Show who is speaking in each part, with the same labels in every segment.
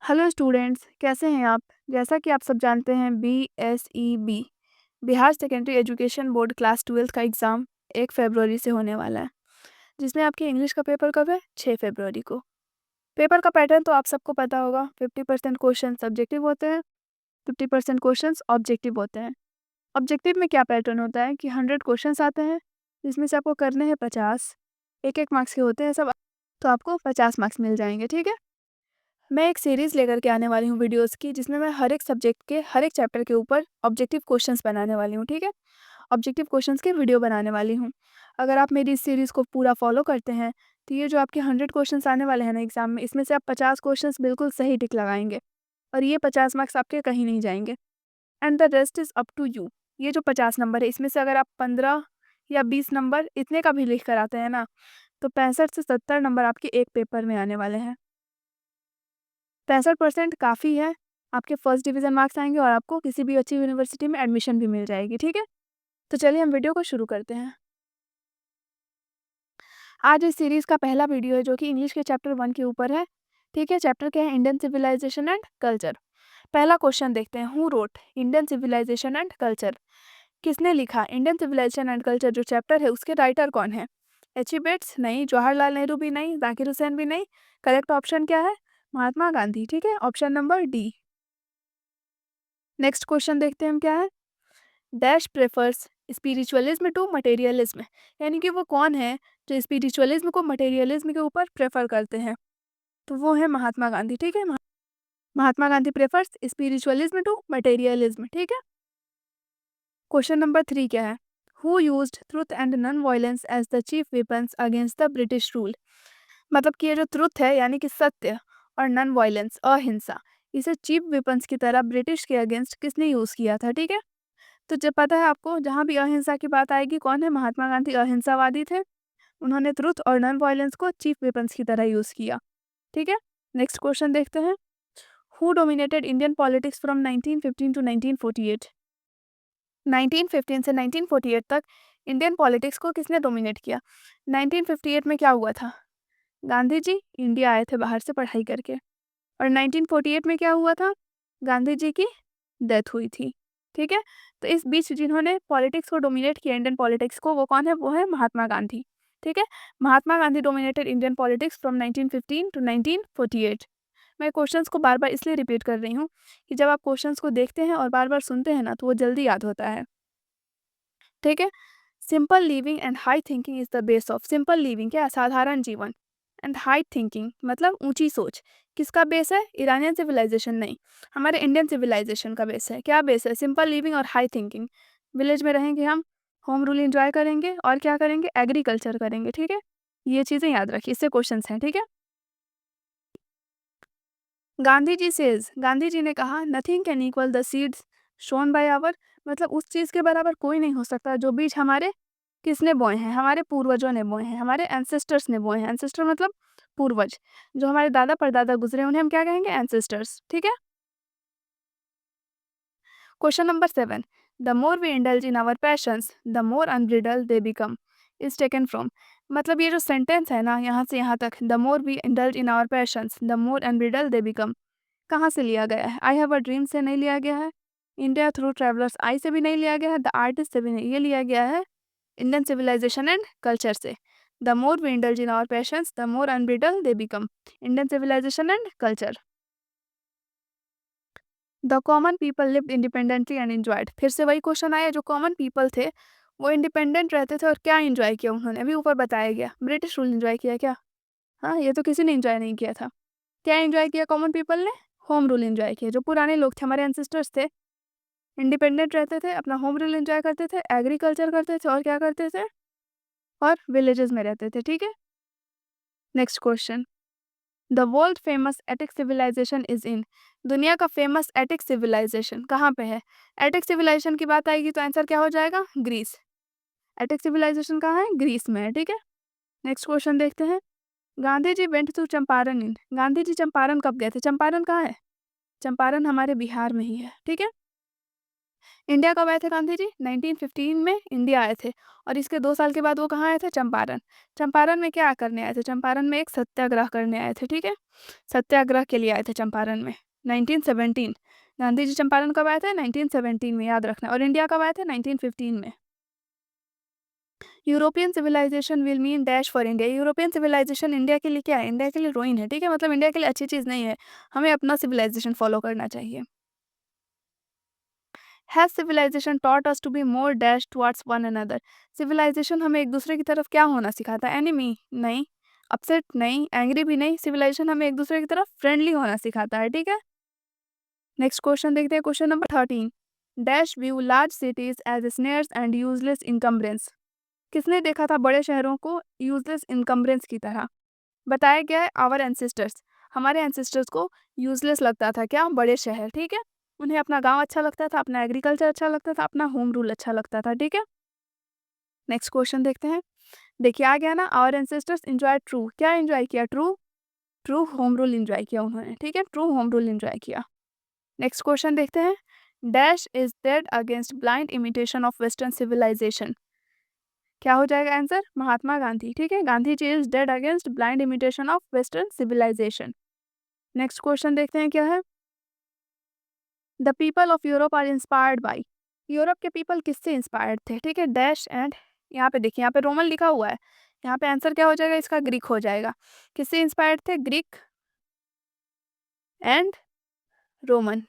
Speaker 1: Hello students, कैसे हैं आप? जैसा कि आप सब जानते हैं, BSEB Bihar secondary education board class 12th का एग्ज़ाम 1 फरवरी से होने वाला है, जिसमें आपकी इंग्लिश का पेपर कब है? 6 फरवरी को। पेपर का पैटर्न तो आप सबको पता होगा। 50% क्वेश्चन सब्जेक्टिव होते हैं, 50% क्वेश्चंस ऑब्जेक्टिव होते हैं। ऑब्जेक्टिव में क्या पैटर्न होता है कि 100 क्वेश्चंस आते हैं, जिसमें से आपको करने हैं 50, एक-एक मार्क्स के होते हैं सब, तो आपको 50 मार्क्स मिल जाएंगे। ठीक है। मैं एक सीरीज़ लेकर के आने वाली हूँ वीडियोस की, जिसमें मैं हर एक सब्जेक्ट के हर एक चैप्टर के ऊपर ऑब्जेक्टिव क्वेश्चंस बनाने वाली हूँ। ठीक है। ऑब्जेक्टिव क्वेश्चंस के वीडियो बनाने वाली हूँ। अगर आप मेरी इस सीरीज़ को पूरा फॉलो करते हैं, तो ये जो आपके 100 क्वेश्चंस आने वाले हैं ना एग्जाम में, इसमें से आप 50 क्वेश्चंस बिल्कुल सही टिक लगाएंगे और ये 50 मार्क्स आपके कहीं नहीं जाएंगे। And the rest is up to you. ये जो 50 नंबर है, इसमें से अगर आप 15 या 20 नंबर इतने का भी लिख कर आते हैं ना, तो 65 से 70 नंबर आपके एक पेपर में आने वाले हैं। 65% काफ़ी है, आपके फर्स्ट डिवीज़न मार्क्स आएँगे और आपको किसी भी अच्छी यूनिवर्सिटी में एडमिशन भी मिल जाएगी। ठीक है? तो चलिए हम वीडियो को शुरू करते हैं। आज इस सीरीज़ का पहला वीडियो है, जो कि इंग्लिश के चैप्टर 1 के ऊपर है। ठीक है? चैप्टर क्या है? Indian civilisation and culture. पहला क्वेश्चन देखते हैं, who wrote Indian civilisation and culture? किसने लिखा इंडियन सिविलाइजेशन एंड कल्चर? जो चैप्टर है, उसके राइटर कौन है? एच.ई. बेट्स? नहीं। जवाहरलाल नेहरू भी नहीं। ज़ाकिर हुसैन भी नहीं। करेक्ट ऑप्शन क्या है? महात्मा गांधी। ठीक है? Option number D. Next question देखते हैं हम क्या है। Dash prefers spiritualism to materialism? यानी कि वो कौन है जो स्पिरिचुअलिज्म को मटेरियलिज्म के ऊपर प्रेफर करते हैं? तो वो है महात्मा गांधी। ठीक है। Mahatma Gandhi prefers spiritualism to materialism. ठीक है। क्वेश्चन नंबर 3 क्या है? Who used truth and non violence as the chief weapons against the British rule? मतलब कि ये जो ट्रुथ है, यानी कि सत्य, और नॉन वायलेंस अहिंसा, इसे चीफ वेपन्स की तरह ब्रिटिश के अगेंस्ट किसने यूज किया था? ठीक है। तो जब पता है आपको, जहाँ भी अहिंसा की बात आएगी, कौन है? महात्मा गांधी अहिंसावादी थे। उन्होंने ट्रुथ और नॉन वायलेंस को चीफ वेपन्स की तरह यूज किया। ठीक है। नेक्स्ट क्वेश्चन देखते हैं। Who dominated Indian politics from 1915 to 1948? 1915 से 1948 तक इंडियन पॉलिटिक्स को किसने डोमिनेट किया? 1958 में क्या हुआ था? गांधी जी इंडिया आए थे बाहर से पढ़ाई करके। और 1948 में क्या हुआ था? गांधी जी की डेथ हुई थी। ठीक है। तो इस बीच जिन्होंने पॉलिटिक्स को डोमिनेट किया, इंडियन पॉलिटिक्स को, वो कौन है? वो है महात्मा गांधी। ठीक है। Mahatma Gandhi dominated Indian politics from 1915 to 1948। मैं क्वेश्चंस को बार बार इसलिए रिपीट कर रही हूँ कि जब आप क्वेश्चंस को देखते हैं और बार बार सुनते हैं ना, तो वो जल्दी याद होता है। ठीक है। Simple living and high thinking is the base of. Simple living क्या? साधारण जीवन। एंड हाई थिंकिंग मतलब ऊंची सोच। किसका बेस है? ईरानियन सिविलाइजेशन नहीं, हमारे इंडियन सिविलाइजेशन का बेस है। क्या बेस है? सिंपल लिविंग और हाई थिंकिंग। विलेज में रहेंगे हम, होम रूल एंजॉय करेंगे, और क्या करेंगे? एग्रीकल्चर करेंगे। ठीक है। ये चीज़ें याद रखिए, इससे क्वेश्चन हैं। ठीक है। गांधी जी सेज, गांधी जी ने कहा, nothing can equal the seeds sown by our. मतलब उस चीज़ के बराबर कोई नहीं हो सकता जो बीज हमारे किसने बोए हैं? हमारे पूर्वजों ने बोए हैं, हमारे एंसेस्टर्स ने बोए हैं। एंसेस्टर मतलब पूर्वज, जो हमारे दादा परदादा गुजरे, उन्हें हम क्या कहेंगे? एंसेस्टर्स। ठीक है। Question number 7, the more we indulge in our passions the more unbridled they become is taken from. मतलब ये जो सेंटेंस है ना, यहाँ से यहाँ तक, the more we indulge in our passions the more unbridled they become, कहाँ से लिया गया है? आई हैव अ ड्रीम से नहीं लिया गया है, इंडिया थ्रू ट्रैवलर्स आई से भी नहीं लिया गया है, द आर्टिस्ट से भी नहीं, ये लिया गया है इंडियन सिविलाइजेशन एंड कल्चर से। The more we indulge in our passions the more unbridled they become, Indian civilisation and culture. The common people lived independently and enjoyed. फिर से वही क्वेश्चन आया, जो कॉमन पीपल थे वो इंडिपेंडेंट रहते थे और क्या एंजॉय किया उन्होंने? अभी ऊपर बताया गया, ब्रिटिश रूल एंजॉय किया क्या? हाँ, ये तो किसी ने एंजॉय नहीं किया था। क्या एंजॉय किया कॉमन पीपल ने? होम रूल एंजॉय किया। जो पुराने लोग थे, हमारे एंसेस्टर्स थे, इंडिपेंडेंट रहते थे, अपना होम रूल एंजॉय करते थे, एग्रीकल्चर करते थे, और क्या करते थे? और विलेजेस में रहते थे। ठीक है। Next question, the world famous Attic civilization is in. दुनिया का फेमस एटिक सिविलाइजेशन कहाँ पे है? एटिक सिविलाइजेशन की बात आएगी तो आंसर क्या हो जाएगा? ग्रीस। एटिक सिविलाइजेशन कहाँ है? ग्रीस में है। ठीक है। नेक्स्ट क्वेश्चन देखते हैं। गांधी जी वेंट टू चंपारण इन। गांधी जी चंपारण कब गए थे? चंपारण कहाँ है? चंपारण हमारे बिहार में ही है। ठीक है। इंडिया कब आए थे गांधी जी? 1915 में इंडिया आए थे और इसके 2 साल के बाद वो कहाँ आए थे? चंपारण। चंपारण में क्या करने आए थे? चंपारण में एक सत्याग्रह करने आए थे, ठीक है? सत्याग्रह के लिए आए थे चंपारण में 1917। गांधी जी चंपारण कब आए थे? 1917 में, याद रखना। और इंडिया कब आए थे? 1915 में। European civilization will mean dash for India. European civilization India के लिए क्या है? इंडिया के लिए रुइन है, ठीक है? मतलब इंडिया के लिए अच्छी चीज़ नहीं है, हमें अपना सिविलाइजेशन फॉलो करना चाहिए। Has civilization taught us to be more dash towards one another. Civilization हमें एक दूसरे की तरफ क्या होना सिखाता है? एनिमी नहीं, अपसेट नहीं, एंग्री भी नहीं। सिविलाइजेशन हमें एक दूसरे की तरफ फ्रेंडली होना सिखाता है, ठीक है? नेक्स्ट क्वेश्चन देखते हैं, question number 13। Dash view large cities as snares and useless encumbrance. किसने देखा था बड़े शहरों को यूजलेस इनकम्बरेंस की तरह? बताया गया है आवर एंसेस्टर्स। हमारे एंसेस्टर्स को यूजलेस लगता था क्या? बड़े शहर, ठीक है? उन्हें अपना गांव अच्छा लगता था, अपना एग्रीकल्चर अच्छा लगता था, अपना होम रूल अच्छा लगता था, ठीक है? नेक्स्ट क्वेश्चन देखते हैं। देखिए आ गया ना, आवर एंसेस्टर्स एंजॉय ट्रू, क्या एंजॉय किया? True, true home rule enjoy किया उन्होंने, ठीक है? ट्रू होम रूल एंजॉय किया। नेक्स्ट क्वेश्चन देखते हैं। Dash is dead against blind imitation of western civilization. क्या हो जाएगा आंसर? महात्मा गांधी, ठीक है? Gandhi ji is dead against blind imitation of western civilization. Next question देखते हैं क्या है। The people of Europe are inspired by. Europe के पीपल किससे इंस्पायर्ड थे? ठीक है, डैश एंड, यहाँ पे देखिए, यहाँ पे रोमन लिखा हुआ है, यहाँ पे आंसर क्या हो जाएगा इसका? ग्रीक हो जाएगा। किससे इंस्पायर्ड थे? Greek and Roman.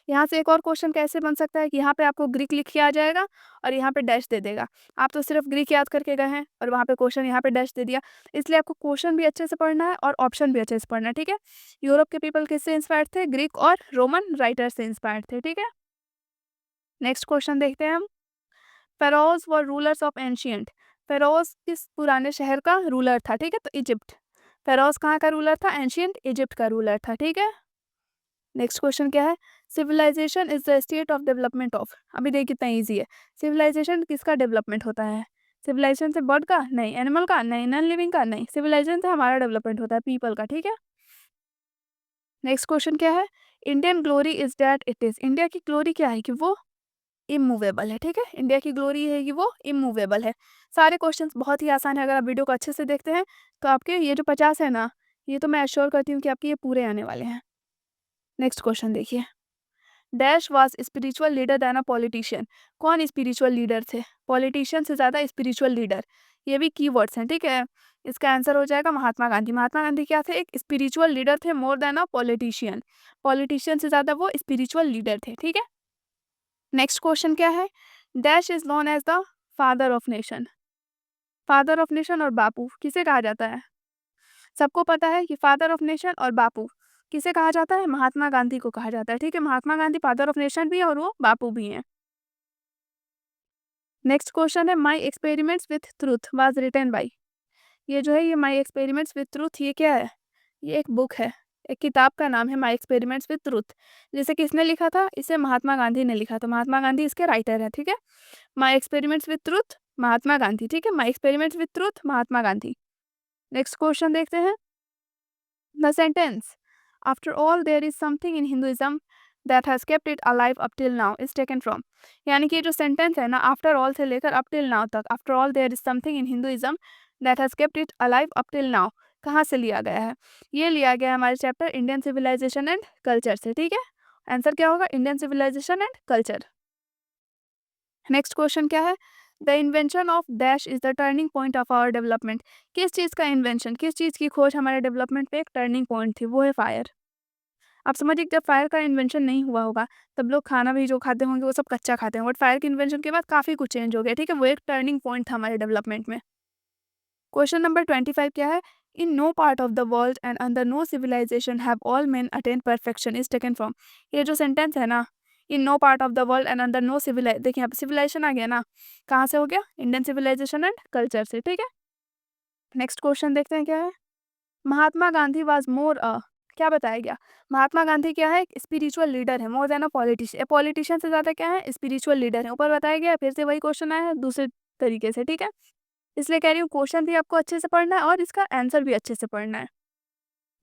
Speaker 1: यहाँ से एक और क्वेश्चन कैसे बन सकता है कि यहाँ पे आपको ग्रीक लिख के आ जाएगा और यहाँ पे डैश दे देगा। आप तो सिर्फ ग्रीक याद करके गए हैं और वहाँ पे क्वेश्चन यहाँ पे डैश दे दिया, इसलिए आपको क्वेश्चन भी अच्छे से पढ़ना है और ऑप्शन भी अच्छे से पढ़ना है, ठीक है? यूरोप के पीपल किससे इंस्पायर्ड थे? ग्रीक और रोमन राइटर से इंस्पायर्ड थे, ठीक है? नेक्स्ट क्वेश्चन देखते हैं हम। फेरोज वर रूलर्स ऑफ एंशियंट। फेरोज किस पुराने शहर का रूलर था? ठीक है, तो इजिप्ट। फेरोज कहाँ का रूलर था? एंशियंट इजिप्ट का रूलर था, ठीक है? नेक्स्ट क्वेश्चन क्या है? Civilization is the state of development of. अभी देखिए कितना ईजी है। सिविलाइजेशन किसका डेवलपमेंट होता है? सिविलाइजेशन से बर्ड का नहीं, एनिमल का नहीं, नॉन लिविंग का नहीं, सिविलाइजेशन से हमारा डेवलपमेंट होता है, पीपल का, ठीक है? नेक्स्ट क्वेश्चन क्या है? Indian glory is that it is. India की ग्लोरी क्या है? कि वो इमूवेबल है, ठीक है? इंडिया की ग्लोरी है कि वो इमूवेबल है। सारे क्वेश्चंस बहुत ही आसान है, अगर आप वीडियो को अच्छे से देखते हैं तो आपके ये जो 50 है ना, ये तो मैं एश्योर करती हूँ कि आपके ये पूरे आने वाले हैं। नेक्स्ट क्वेश्चन देखिए। Dash was spiritual leader then a politician. कौन स्पिरिचुअल लीडर थे? पॉलिटिशियन से ज़्यादा स्पिरिचुअल लीडर। ये भी कीवर्ड्स हैं, ठीक है? इसका आंसर हो जाएगा महात्मा गांधी। महात्मा गांधी क्या थे? एक स्पिरिचुअल लीडर थे, more than a politician. Politician से ज़्यादा वो स्पिरिचुअल लीडर थे, ठीक है? नेक्स्ट क्वेश्चन क्या है? Dash is known as the father of nation. Father of nation और बापू किसे कहा जाता है? सबको पता है कि फादर ऑफ नेशन और बापू किसे कहा जाता है? महात्मा गांधी को कहा जाता है, ठीक है? Mahatma Gandhi father of nation भी है और वो बापू भी हैं। नेक्स्ट क्वेश्चन है, my experiments with truth was written by. ये जो है, ये माई एक्सपेरिमेंट्स विथ ट्रूथ, ये क्या है? ये एक बुक है, एक किताब का नाम है माई एक्सपेरिमेंट्स विथ ट्रूथ। जिसे किसने लिखा था? इसे महात्मा गांधी ने लिखा, तो महात्मा गांधी इसके राइटर है, ठीक है? My experiments with truth Mahatma Gandhi, ठीक है? My experiments with truth Mahatma Gandhi. Next question देखते हैं। The sentence after all there is something in Hinduism that has kept it alive up till now is taken from. यानी कि ये जो सेंटेंस है ना, आफ्टर ऑल से लेकर अप टिल नाउ तक, after all there is something in Hinduism that has kept it alive up till now, कहाँ से लिया गया है? ये लिया गया है हमारे chapter Indian civilisation and culture से, ठीक है? आंसर क्या होगा? Indian civilisation and culture. Next question क्या है? The invention of dash is the turning point of our development. किस चीज़ का इन्वेंशन, किस चीज़ की खोज हमारे डेवलपमेंट पे एक टर्निंग पॉइंट थी? वो है फायर। आप समझिए जब फायर का इन्वेंशन नहीं हुआ होगा तब लोग खाना भी जो खाते होंगे वो सब कच्चा खाते हैं, बट फायर के इन्वेंशन के बाद काफ़ी कुछ चेंज हो गया, ठीक है? वो एक टर्निंग पॉइंट था हमारे डेवलपमेंट में। क्वेश्चन नंबर 25 क्या है? In no part of the world and under no civilization have all men attain perfection is taken from. ये जो सेंटेंस है ना, in no part of the world and under no civilize, देखिए यहाँ पे civilisation आ गया ना, कहाँ से हो गया? इंडियन सिविलाइजेशन एंड कल्चर से, ठीक है? नेक्स्ट क्वेश्चन देखते हैं क्या है। महात्मा गांधी वाज मोर अ, क्या बताया गया? महात्मा गांधी क्या है? एक स्पिरिचुअल लीडर है, more than a politician. Politician से ज़्यादा क्या है? स्पिरिचुअल लीडर है। ऊपर बताया गया, फिर से वही क्वेश्चन आया है दूसरे तरीके से, ठीक है? इसलिए कह रही हूँ क्वेश्चन भी आपको अच्छे से पढ़ना है और इसका आंसर भी अच्छे से पढ़ना है।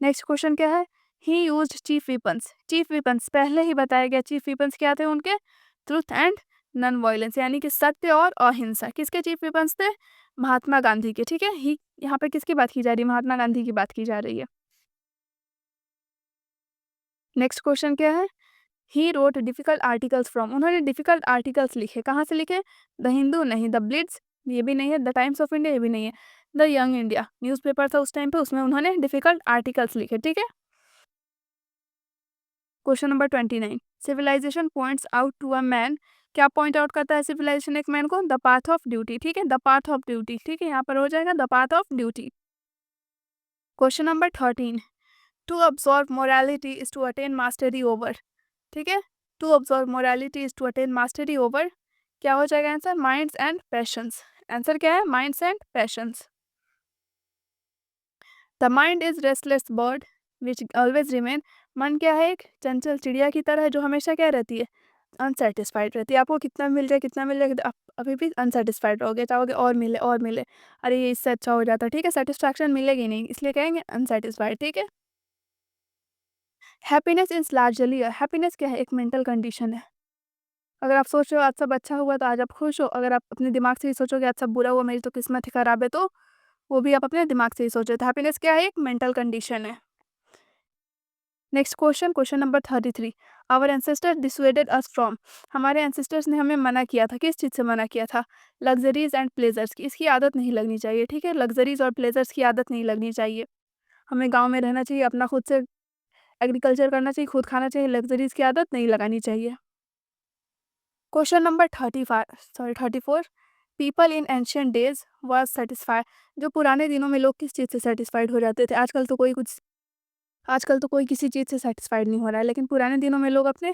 Speaker 1: नेक्स्ट क्वेश्चन क्या है? ही used chief weapons. Chief weapons पहले ही बताया गया, चीफ वेपन्स क्या थे उनके? ट्रुथ एंड नॉन वायलेंस, यानी कि सत्य और अहिंसा किसके चीफ वेपन्स थे? महात्मा गांधी के। ठीक है, ही यहाँ पर किसकी बात की जा रही है? महात्मा गांधी की बात की जा रही है। नेक्स्ट क्वेश्चन क्या है? He wrote difficult articles from, उन्होंने डिफिकल्ट आर्टिकल्स लिखे, कहाँ से लिखे? द हिंदू नहीं, द ब्लिट्स ये भी नहीं है, द टाइम्स ऑफ इंडिया ये भी नहीं है, द यंग इंडिया न्यूज़पेपर था उस टाइम पे, उसमें उन्होंने डिफिकल्ट आर्टिकल्स लिखे। ठीक है, question number 29, civilization points out to a man, क्या पॉइंट आउट करता है सिविलाइजेशन एक मैन को? The path of duty. ठीक है, द पाथ ऑफ ड्यूटी। ठीक है, यहाँ पर हो जाएगा the path of duty. Question number 13, to observe morality is to attain mastery over. ठीक है, to observe morality is to attain mastery over, क्या हो जाएगा answer? Minds and passions. Answer क्या है? Minds and passions. The mind is restless bird which always remain, मन क्या है? एक चंचल चिड़िया की तरह है जो हमेशा क्या रहती है? अनसेटिस्फाइड रहती है। आपको कितना मिल जाए कितना मिल जाए, आप अभी भी अनसेटिस्फाइड रहोगे, चाहोगे और मिले और मिले, अरे ये इससे अच्छा हो जाता। ठीक है, सेटिस्फैक्शन मिलेगी नहीं, इसलिए कहेंगे अनसेटिस्फाइड। ठीक है, हैप्पीनेस इज लार्जली, हैप्पीनेस क्या है? एक मेंटल कंडीशन है। अगर आप सोच रहे हो आज सब अच्छा हुआ तो आज आप खुश हो, अगर आप अपने दिमाग से ही सोचोगे आज सब बुरा हुआ, मेरी तो किस्मत ही खराब है, तो वो भी आप अपने दिमाग से ही सोच रहे हो। तो हैप्पीनेस क्या है? एक मेंटल कंडीशन है। Next question, question number 33, our ancestor dissuaded us from, हमारे एंसेस्टर्स ने हमें मना किया था, किस चीज़ से मना किया था? लग्जरीज एंड प्लेजर्स की, इसकी आदत नहीं लगनी चाहिए। ठीक है, लग्जरीज और प्लेजर्स की आदत नहीं लगनी चाहिए, हमें गाँव में रहना चाहिए, अपना खुद से एग्रीकल्चर करना चाहिए, खुद खाना चाहिए, लग्जरीज की आदत नहीं लगानी चाहिए। Question number 34, people in ancient days was satisfied, जो पुराने दिनों में लोग किस चीज़ से सेटिस्फाइड हो जाते थे? आजकल तो कोई किसी चीज़ से सेटिस्फाइड नहीं हो रहा है, लेकिन पुराने दिनों में लोग अपने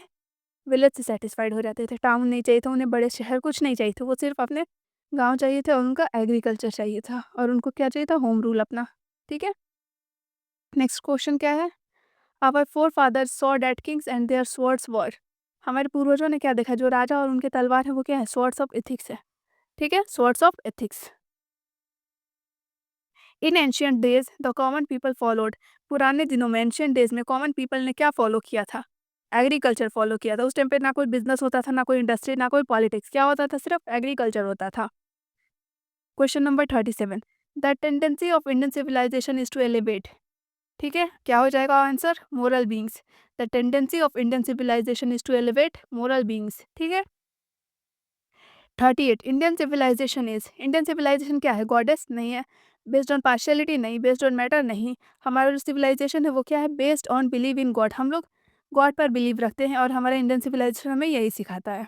Speaker 1: विलेज से सेटिस्फाइड हो जाते थे। टाउन नहीं चाहिए था उन्हें, बड़े शहर कुछ नहीं चाहिए थे, वो सिर्फ अपने गाँव चाहिए थे और उनका एग्रीकल्चर चाहिए था, और उनको क्या चाहिए था? होम रूल अपना। ठीक है, नेक्स्ट क्वेश्चन क्या है? Our forefathers saw that kings and their swords were, हमारे पूर्वजों ने क्या देखा? जो राजा और उनके तलवार है वो क्या है? स्वॉर्ड्स ऑफ एथिक्स है। ठीक है, swords of ethics. In ancient days the common people followed, पुराने दिनों में एंशियंट डेज में कॉमन पीपल ने क्या फॉलो किया था? एग्रीकल्चर फॉलो किया था। उस टाइम पे ना कोई बिजनेस होता था, ना कोई इंडस्ट्री, ना कोई पॉलिटिक्स, क्या होता था? सिर्फ एग्रीकल्चर होता था। Question number 37, the tendency of Indian civilization is to elevate, ठीक है, क्या हो जाएगा answer? Moral beings. The tendency of Indian civilization is to elevate moral beings. ठीक है, 38, इंडियन सिविलाइजेशन क्या है? गॉडेस नहीं है, बेस्ड ऑन पार्शियलिटी नहीं, बेस्ड ऑन मैटर नहीं, हमारा जो सिविलाइजेशन है वो क्या है? Based on believe in God, हम लोग गॉड पर बिलीव रखते हैं और हमारा इंडियन सिविलाइजेशन हमें यही सिखाता है।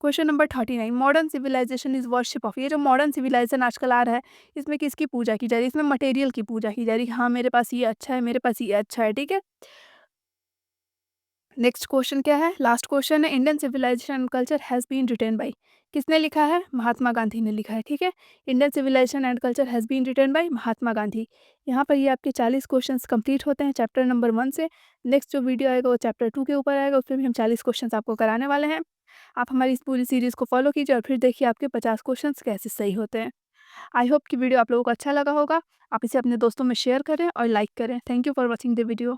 Speaker 1: Question number 39, modern civilization is worship of, ये जो मॉडर्न सिविलाइजेशन आजकल आ रहा है इसमें किसकी पूजा की जा रही है? इसमें मटेरियल की पूजा की जा रही है, हाँ मेरे पास ये अच्छा है, मेरे पास ये अच्छा है। ठीक है, नेक्स्ट क्वेश्चन क्या है? लास्ट क्वेश्चन है, Indian civilisation and culture has been written by, किसने लिखा है? महात्मा गांधी ने लिखा है। ठीक है, Indian civilisation and culture has been written by Mahatma Gandhi. यहाँ पर ये आपके 40 क्वेश्चंस कंप्लीट होते हैं चैप्टर नंबर 1 से। नेक्स्ट जो वीडियो आएगा वो चैप्टर 2 के ऊपर आएगा, उसमें भी हम 40 क्वेश्चंस आपको कराने वाले हैं। आप हमारी इस पूरी सीरीज़ को फॉलो कीजिए और फिर देखिए आपके 50 क्वेश्चंस कैसे सही होते हैं। आई होप कि वीडियो आप लोगों को अच्छा लगा होगा। आप इसे अपने दोस्तों में शेयर करें और लाइक करें। Thank you for watching the video.